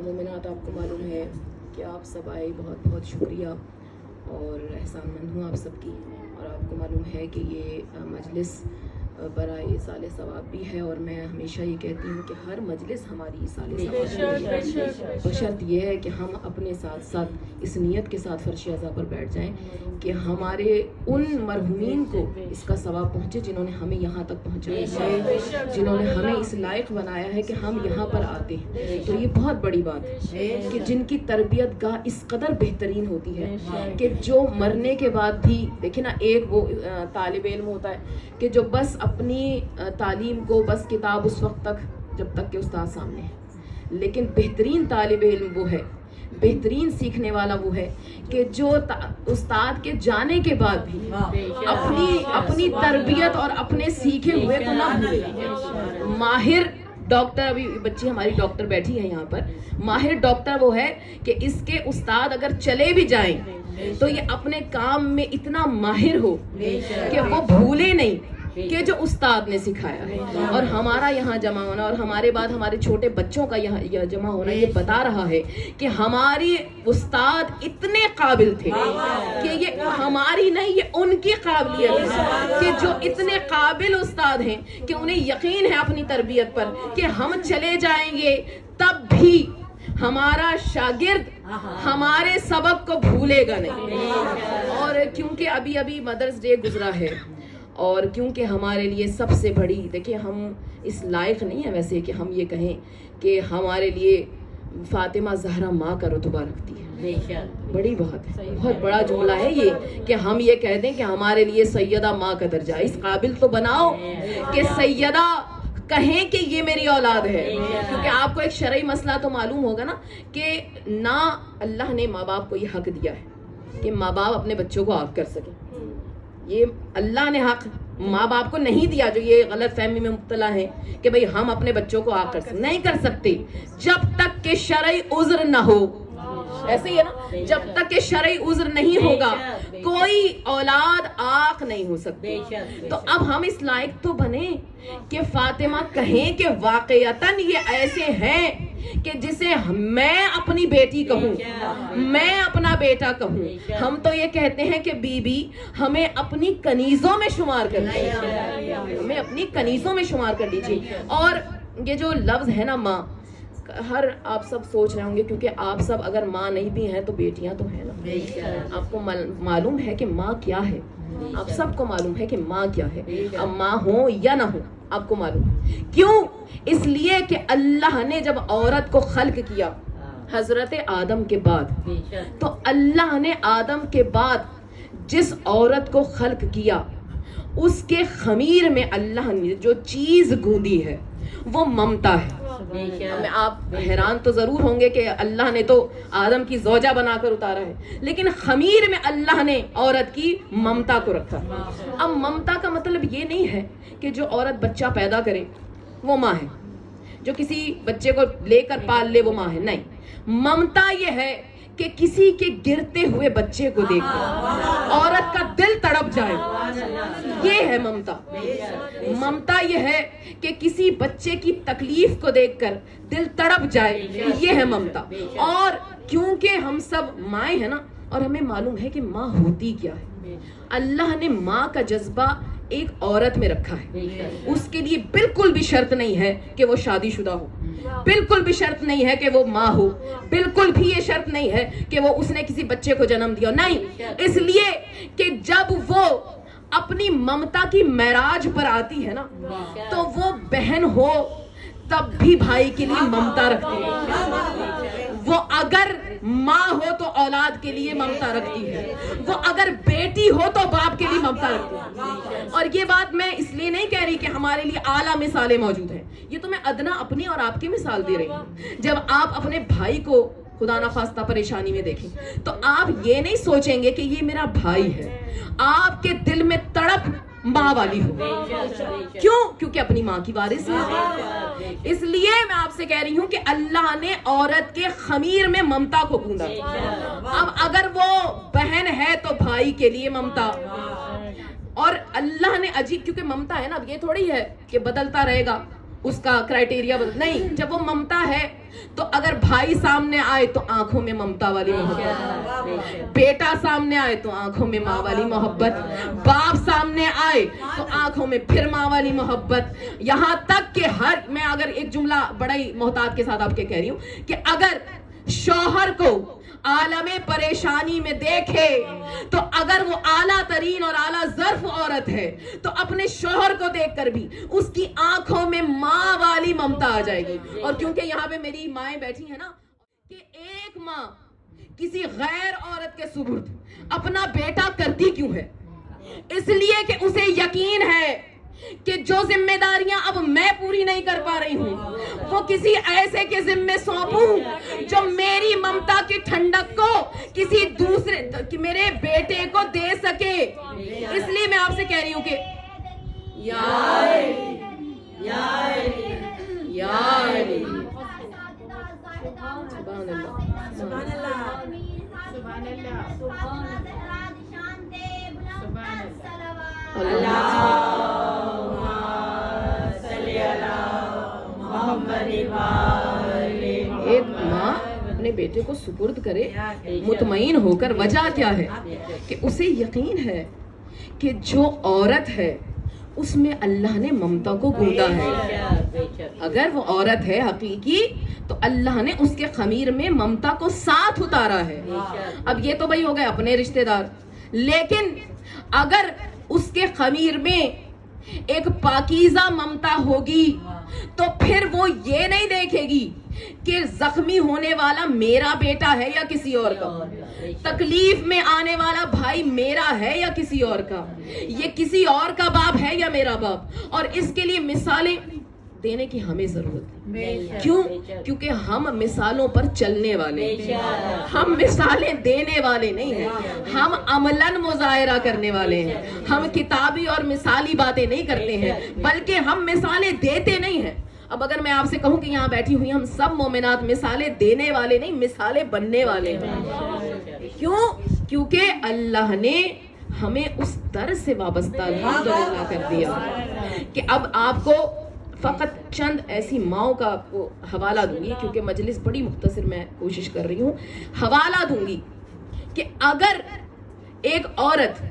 مومنات آپ کو معلوم ہے کہ آپ سب آئے، بہت بہت شکریہ اور احسان مند ہوں آپ سب کی. اور آپ کو معلوم ہے کہ یہ مجلس برائے ایصال ثواب بھی ہے، اور میں ہمیشہ یہ کہتی ہوں کہ ہر مجلس ہماری ایصال ثواب ہے، بشرط یہ ہے کہ ہم اپنے ساتھ ساتھ اس نیت کے ساتھ فرش اعضاء پر بیٹھ جائیں کہ ہمارے ان مرحومین کو اس کا ثواب پہنچے جنہوں نے ہمیں یہاں تک پہنچایا، جنہوں نے ہمیں اس لائق بنایا ہے کہ ہم یہاں پر آتے ہیں. تو یہ بہت بڑی بات ہے کہ جن کی تربیت گاہ اس قدر بہترین ہوتی ہے کہ جو مرنے کے بعد بھی دیکھیں نا، ایک وہ طالب علم ہوتا ہے کہ جو بس اپنی تعلیم کو بس کتاب اس وقت تک جب تک کہ استاد سامنے ہے، لیکن بہترین طالب علم وہ ہے، بہترین سیکھنے والا وہ ہے کہ جو استاد کے جانے کے بعد بھی اپنی تربیت اور اپنے سیکھے ہوئے کو نہ بھولے. ماہر ڈاکٹر، ابھی بچی ہماری ڈاکٹر بیٹھی ہے یہاں پر، ماہر ڈاکٹر وہ ہے کہ اس کے استاد اگر چلے بھی جائیں تو یہ اپنے کام میں اتنا ماہر ہو کہ وہ بھولے نہیں کہ جو استاد نے سکھایا ہے. اور ہمارا یہاں جمع ہونا اور ہمارے بعد ہمارے چھوٹے بچوں کا یہاں جمع ہونا یہ بتا رہا ہے کہ ہماری استاد اتنے قابل تھے کہ یہ ہماری نہیں، یہ ان کی قابلیت ہے کہ جو اتنے قابل استاد ہیں کہ انہیں یقین ہے اپنی تربیت پر کہ ہم چلے جائیں گے تب بھی ہمارا شاگرد ہمارے سبق کو بھولے گا نہیں. اور کیونکہ ابھی مدرس ڈے گزرا ہے، اور کیونکہ ہمارے لیے سب سے بڑی، دیکھیں ہم اس لائق نہیں ہیں ویسے کہ ہم یہ کہیں کہ ہمارے لیے فاطمہ زہرا ماں کا رتبہ رکھتی ہے. بڑی بات ہے، بہت بڑا جملہ ہے یہ کہ ہم یہ کہہ دیں کہ ہمارے لیے سیدہ ماں کا درجہ. اس قابل تو بناؤ کہ سیدہ کہیں کہ یہ میری اولاد ہے. کیونکہ آپ کو ایک شرعی مسئلہ تو معلوم ہوگا نا کہ نہ اللہ نے ماں باپ کو یہ حق دیا ہے کہ ماں باپ اپنے بچوں کو آگ کر سکیں. یہ اللہ نے حق ماں باپ کو نہیں دیا جو یہ غلط فہمی میں مبتلا ہے کہ بھئی ہم اپنے بچوں کو آگ نہیں کر سکتے جب تک کہ شرعی عذر نہ ہو. ایسے ہی ہے نا، جب تک کہ شرعی عذر نہیں ہوگا کوئی اولاد آنکھ نہیں ہو سکتی. تو اب ہم اس لائق تو بنے کہ فاطمہ کہیں کہ واقعتاً یہ ایسے ہیں کہ جسے میں اپنی بیٹی کہوں، میں اپنا بیٹا کہوں. ہم تو یہ کہتے ہیں کہ بی بی ہمیں اپنی کنیزوں میں شمار کر لیجیے، ہمیں اپنی کنیزوں میں شمار کر لیجیے. اور یہ جو لفظ ہے نا ماں، ہر آپ سب سوچ رہے ہوں گے کیونکہ آپ سب اگر ماں نہیں بھی ہیں تو بیٹیاں تو ہیں نا. آپ کو معلوم ہے کہ ماں کیا ہے، آپ سب کو معلوم ہے کہ ماں کیا ہے. اب ماں ہو یا نہ ہو آپ کو معلوم ہے. کیوں؟ اس لیے کہ اللہ نے جب عورت کو خلق کیا حضرت آدم کے بعد، تو اللہ نے آدم کے بعد جس عورت کو خلق کیا اس کے خمیر میں اللہ نے جو چیز گوندی ہے وہ ممتا ہے. آپ حیران تو ضرور ہوں گے کہ اللہ نے تو آدم کی زوجہ بنا کر اتارا ہے، لیکن خمیر میں اللہ نے عورت کی ممتا کو رکھا. اب ممتا کا مطلب یہ نہیں ہے کہ جو عورت بچہ پیدا کرے وہ ماں ہے، جو کسی بچے کو لے کر پال لے وہ ماں ہے. نہیں، ممتا یہ ہے کہ کسی کے گرتے ہوئے بچے کو دیکھ کر عورت کا دل تڑپ جائے، یہ ہے ممتا. ممتا یہ ہے کہ کسی بچے کی تکلیف کو دیکھ کر دل تڑپ جائے، یہ ہے ممتا. اور کیونکہ ہم سب مائیں ہیں نا، اور ہمیں معلوم ہے کہ ماں ہوتی کیا ہے، اللہ نے ماں کا جذبہ ایک عورت میں رکھا ہے. اس کے لیے بالکل بھی شرط نہیں ہے کہ وہ شادی شدہ ہو، بالکل بھی شرط نہیں ہے کہ وہ ماں ہو، بالکل بھی یہ شرط نہیں ہے کہ وہ اس نے کسی بچے کو جنم دیا. نہیں، اس لیے کہ جب وہ اپنی ممتا کی معراج پر آتی ہے نا تو وہ بہن ہو تب بھی بھائی کے لیے ممتا رکھتی ہے. وہ اگر ماں ہو تو اولاد کے لیے ممتا رکھتی ہے، وہ اگر بیٹی ہو تو باپ کے لیے ممتا رکھتی ہے. اور یہ بات میں اس لیے نہیں کہہ رہی کہ ہمارے لیے اعلیٰ مثالیں موجود ہیں، یہ تو میں ادنا اپنی اور آپ کی مثال دے رہی ہوں. جب آپ اپنے بھائی کو خدا نخواستہ پریشانی میں دیکھیں تو آپ یہ نہیں سوچیں گے کہ یہ میرا بھائی ہے، آپ کے دل میں تڑپ ماں والی ہو. کیوں؟ کیونکہ اپنی ماں کی وارث ہے. اس لیے میں آپ سے کہہ رہی ہوں کہ اللہ نے عورت کے خمیر میں ممتا کو گوندا. اب اگر وہ بہن ہے تو بھائی کے لیے ممتا. اور اللہ نے عجیب، کیونکہ ممتا ہے نا، اب یہ تھوڑی ہے کہ بدلتا رہے گا اس کا کرائٹیریا نہیں. جب وہ ممتا ہے تو اگر بھائی سامنے آئے تو آنکھوں میں ممتا والی محبت, بیٹا سامنے آئے تو آنکھوں میں ماں والی محبت, باپ سامنے آئے تو آنکھوں میں پھر ماں والی محبت. یہاں تک کہ میں اگر ایک جملہ بڑا ہی محتاط کے ساتھ آپ کے کہہ رہی ہوں کہ اگر شوہر کو عالم پریشانی میں دیکھے تو اگر وہ اعلیٰ ترین اور اعلیٰ ظرف عورت ہے تو اپنے شوہر کو دیکھ کر بھی اس کی آنکھوں میں ماں والی ممتا آ جائے گی. اور کیونکہ یہاں پہ میری مائیں بیٹھی ہیں نا, کہ ایک ماں کسی غیر عورت کے سپرد اپنا بیٹا کرتی کیوں ہے؟ اس لیے کہ اسے یقین ہے کہ جو ذمہ داریاں اب میں پوری نہیں کر پا رہی ہوں وہ کسی ایسے کے ذمے سونپوں جو میری ممتا کی ٹھنڈک کو کسی دوسرے میرے بیٹے کو دے سکے. اس لیے میں آپ سے کہہ رہی ہوں کہ ایک ماں اپنے بیٹے کو سپرد کرے مطمئن ہو کر. وجہ کیا ہے؟ کہ اسے یقین ہے کہ جو عورت ہے اس میں اللہ نے ممتا کو گوندا ہے. اگر وہ عورت ہے حقیقی تو اللہ نے اس کے خمیر میں ممتا کو ساتھ اتارا ہے. اب یہ تو بھائی ہو گئے اپنے رشتہ دار, لیکن اگر اس کے خمیر میں ایک پاکیزہ ممتا ہوگی تو پھر وہ یہ نہیں دیکھے گی کہ زخمی ہونے والا میرا بیٹا ہے یا کسی اور کا, تکلیف میں آنے والا بھائی میرا ہے یا کسی اور کا, یہ کسی اور کا باپ ہے یا میرا باپ. اور اس کے لیے مثالیں دینے کی ہمیں ضرورت ہے. کیوں؟ کیونکہ ہم مثالوں پر چلنے والے ہیں, ہم مثالیں دینے والے نہیں ہیں, ہم عملاً مظاہرہ کرنے والے ہیں. ہم کتابی اور مثالی باتیں نہیں کرتے ہیں بلکہ ہم مثالیں دیتے نہیں ہیں. اب اگر میں آپ سے کہوں کہ یہاں بیٹھی ہوئی ہم سب مومنات مثالیں دینے والے نہیں, مثالیں بننے والے ہیں. کیوں؟ کیونکہ اللہ نے ہمیں اس در سے وابستہ الحمدللہ کر دیا کہ اب آپ کو فقط چند ایسی ماؤں کا آپ کو حوالہ دوں گی, کیونکہ مجلس بڑی مختصر میں کوشش کر رہی ہوں, حوالہ دوں گی کہ اگر ایک عورت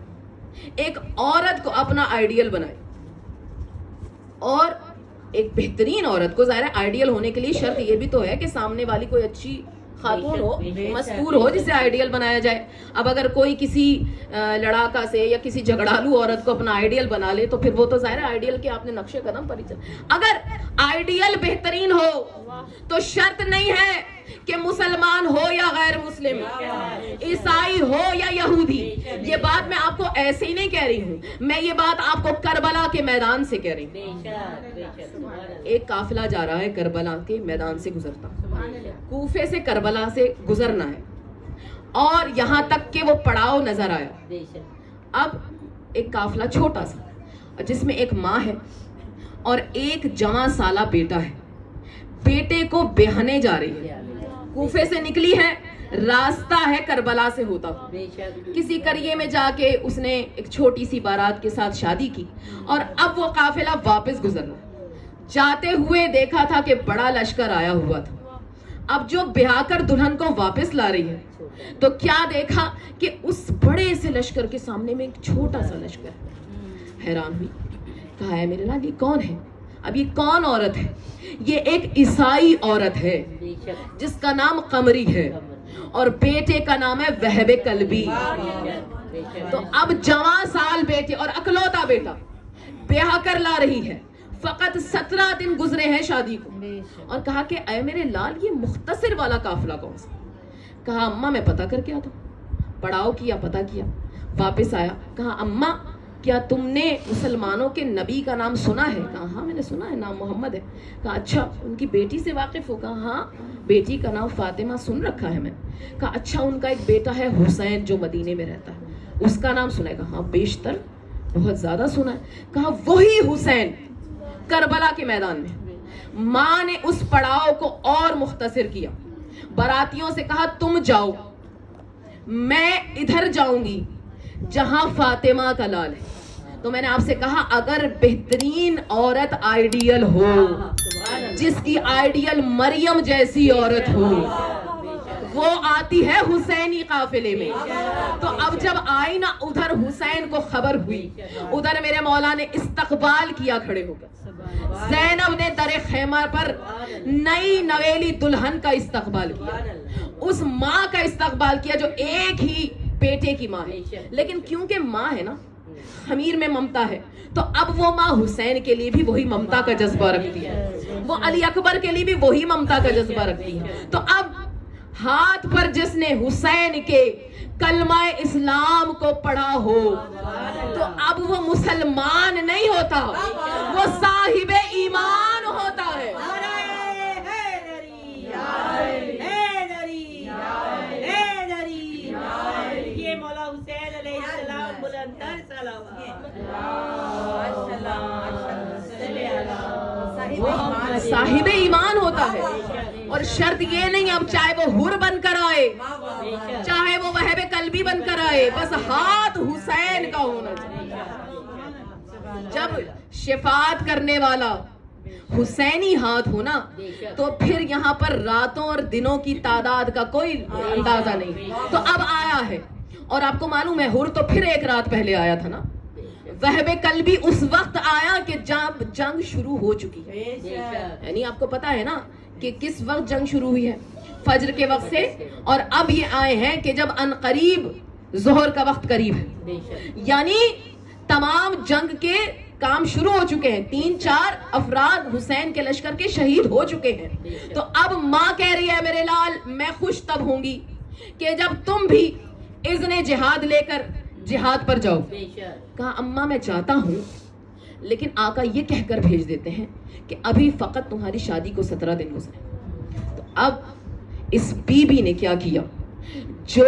کو اپنا آئیڈیل بنائے اور ایک بہترین عورت کو, ظاہر ہے آئیڈیل ہونے کے لیے شرط یہ بھی تو ہے کہ سامنے والی کوئی اچھی خاتون ہو, مذکور ہو جسے آئیڈیل بنایا جائے. اب اگر کوئی کسی لڑاکا سے یا کسی جھگڑالو عورت کو اپنا آئیڈیل بنا لے تو پھر وہ تو ظاہر ہے آئیڈیل کے آپ نے نقش قدم پر ہی چل. اگر آئیڈیل بہترین ہو تو شرط نہیں ہے کہ مسلمان ہو یا غیر مسلم, عیسائی ہو یا یہودی. یہ بات میں آپ کو ایسے ہی نہیں کہہ رہی ہوں, میں یہ بات آپ کو کربلا کے میدان سے کہہ رہی ہوں. ایک قافلہ جا رہا ہے کربلا کے میدان سے گزرتا, کوفے سے کربلا سے گزرنا ہے اور یہاں تک کہ وہ پڑاؤ نظر آیا. اب ایک قافلہ چھوٹا سا جس میں ایک ماں ہے اور ایک جوان سالہ بیٹا ہے. بیٹے کو بیاہنے جا رہی ہے, کوفے سے نکلی ہے, راستہ ہے کربلا سے ہوتا. کسی قریے میں جا کے اس نے ایک چھوٹی سی بارات کے ساتھ شادی کی اور اب وہ قافلہ واپس گزرنا. جاتے ہوئے دیکھا تھا کہ بڑا لشکر آیا ہوا تھا. اب جو بیاہ کر دلہن کو واپس لا رہی ہے تو کیا دیکھا کہ اس بڑے سے لشکر کے سامنے میں ایک چھوٹا سا لشکر ہے. حیران ہوئی, کہا ہے میرے لال یہ کون ہے؟ اب یہ کون عورت ہے؟ یہ ایک عیسائی عورت ہے جس کا نام قمری ہے اور بیٹے کا نام ہے وہب قلبی. تو اب جوان سال بیٹے اور اکلوتا بیٹا بیاہ کر لا رہی ہے. فقط 17 دن گزرے ہیں شادی کو, اور کہا کہ اے میرے لال یہ مختصر والا قافلہ کون سا؟ کہا اماں میں پتہ کر کے آتا. پڑاؤ کیا, پتہ کیا, واپس آیا. کہا اماں کیا تم نے مسلمانوں کے نبی کا نام سنا ہے؟ کہا ہاں میں نے سنا ہے, نام محمد ہے. کہا اچھا ان کی بیٹی سے واقف ہو؟ کہا ہاں بیٹی کا نام فاطمہ سن رکھا ہے میں. کہا اچھا ان کا ایک بیٹا ہے حسین جو مدینے میں رہتا ہے, اس کا نام سنا ہے؟ کہا ہاں بیشتر بہت زیادہ سنا ہے. کہا وہی حسین کربلا کے میدان میں. ماں نے اس پڑاؤ کو اور مختصر کیا, براتیوں سے کہا تم جاؤ, میں ادھر جاؤں گی جہاں فاطمہ کا لال ہے. تو میں نے آپ سے کہا اگر بہترین عورت آئیڈیل ہو، جس کی آئیڈیل مریم جیسی عورت ہو، وہ آتی ہے حسینی قافلے میں. تو اب جب آئی نا ادھر حسین کو خبر ہوئی، ادھر میرے مولا نے استقبال کیا کھڑے ہو کر. زینب نے در خیمہ پر نئی نویلی دلہن کا استقبال کیا، اس ماں کا استقبال کیا جو ایک ہی بیٹے کی ماں ہے. لیکن کیونکہ ماں ہے نا، خمیر میں ممتا ہے، تو اب وہ ماں حسین کے لیے بھی وہی ممتا کا جذبہ رکھتی ہے، وہ علی اکبر کے لیے بھی وہی ممتا کا جذبہ رکھتی ہے. تو اب ہاتھ پر جس نے حسین کے کلمہ اسلام کو پڑھا ہو تو اب وہ مسلمان نہیں ہوتا، وہ صاحب ایمان ہوتا ہے. یہ مولا حسین علیہ السلام بلندر صاحب ایمان ہوتا ہے. اور شرط یہ نہیں اب چاہے وہ حر بن کر آئے، چاہے وہ وہب قلبی بن کر آئے، بس ہاتھ حسین کا ہونا چاہیے. جب شفاعت کرنے والا حسینی ہاتھ ہونا تو پھر یہاں پر راتوں اور دنوں کی تعداد کا کوئی اندازہ نہیں. تو اب آیا ہے، اور آپ کو معلوم ہے حر تو پھر ایک رات پہلے آیا تھا نا، وہب قلبی اس وقت آیا کہ جب جنگ شروع ہو چکی ہے. یعنی آپ کو پتا ہے نا کہ کس وقت جنگ شروع ہوئی ہے، فجر کے وقت سے. اور اب یہ آئے ہیں کہ جب ان قریب ظہر کا وقت قریب ہے، یعنی تمام جنگ کے کام شروع ہو چکے ہیں. 3-4 افراد حسین کے لشکر کے شہید ہو چکے ہیں. تو اب ماں کہہ رہی ہے میرے لال میں خوش تب ہوں گی کہ جب تم بھی اذن جہاد لے کر جہاد پر جاؤ. کہا اماں میں چاہتا ہوں، لیکن آقا یہ کہہ کر بھیج دیتے ہیں کہ ابھی فقط تمہاری شادی کو 17 دن گزرے. تو اب اس بی بی نے کیا کیا، جو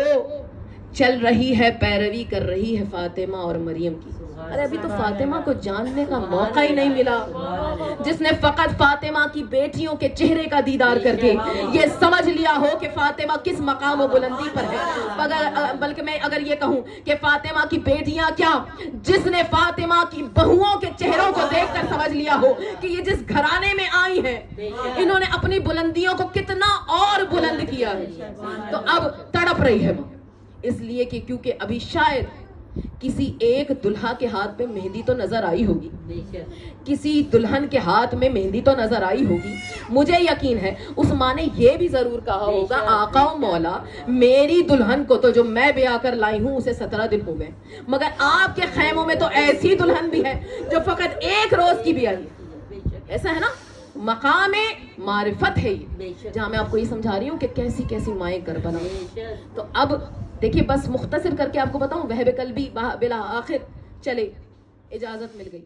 چل رہی ہے پیروی کر رہی ہے فاطمہ اور مریم کی. ارے ابھی تو فاطمہ کو جاننے کا موقع ہی نہیں ملا، جس نے فقط فاطمہ کی بیٹیوں کے چہرے کا دیدار کر کے یہ سمجھ لیا ہو کہ فاطمہ کس مقام و بلندی پر ہے. بلکہ میں اگر یہ کہوں کہ فاطمہ کی بیٹیاں کیا، جس نے فاطمہ کی بہوؤں کے چہروں کو دیکھ کر سمجھ لیا ہو کہ یہ جس گھرانے میں آئی ہیں انہوں نے اپنی بلندیوں کو کتنا اور بلند کیا ہے. تو اب تڑپ رہی ہے وہ، اس لیے کہ کیونکہ ابھی شاید کسی ایک دلہا کے ہاتھ میں مہندی تو نظر آئی ہوگی، کسی دلہن کے ہاتھ میں مہندی تو نظر آئی ہوگی. مجھے یقین ہے اس ماں نے یہ بھی ضرور کہا ہوگا آقا و مولا میری دلہن کو تو جو میں بیاہ کر لائی ہوں اسے 17 دن ہو گئے، مگر آپ کے خیموں میں تو ایسی دلہن بھی ہے جو فقط ایک روز کی بھی آئی ہے. ایسا ہے نا، مقام معرفت ہے یہ، جہاں میں آپ کو یہ سمجھا رہی ہوں کہ کیسی کیسی مائیں کربلا. تو اب دیکھیے بس مختصر کر کے آپ کو بتاؤں، وہب قلبی بلا آخر چلے اجازت مل گئی.